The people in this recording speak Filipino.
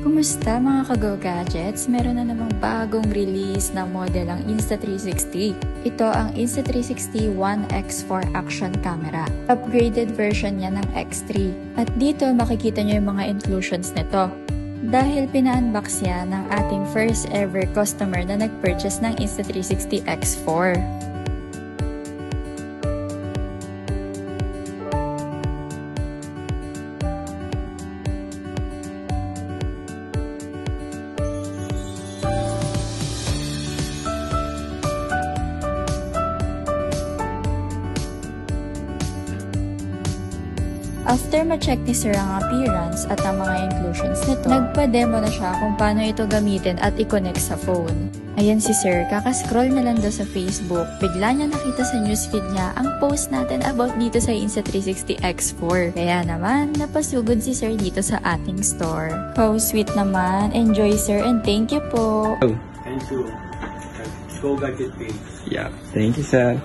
Kumusta mga ka-Go Gadgets? Meron na namang bagong release na model ang Insta360. Ito ang Insta360 One X4 Action Camera. Upgraded version niya ng X3. At dito makikita nyo yung mga inclusions nito. Dahil pina-unbox yan ng ating first ever customer na nag-purchase ng Insta360 X4. After ma-check ni Sir ang appearance at ang mga inclusions nito, nagpa-demo na siya kung paano ito gamitin at i-connect sa phone. Ayan si Sir, kakascroll na lang daw sa Facebook, bigla niya nakita sa newsfeed niya ang post natin about dito sa Insta360 X4. Kaya naman, napasugod si Sir dito sa ating store. How sweet naman. Enjoy Sir and thank you po. And to Go Gadget page. Yeah, thank you sir.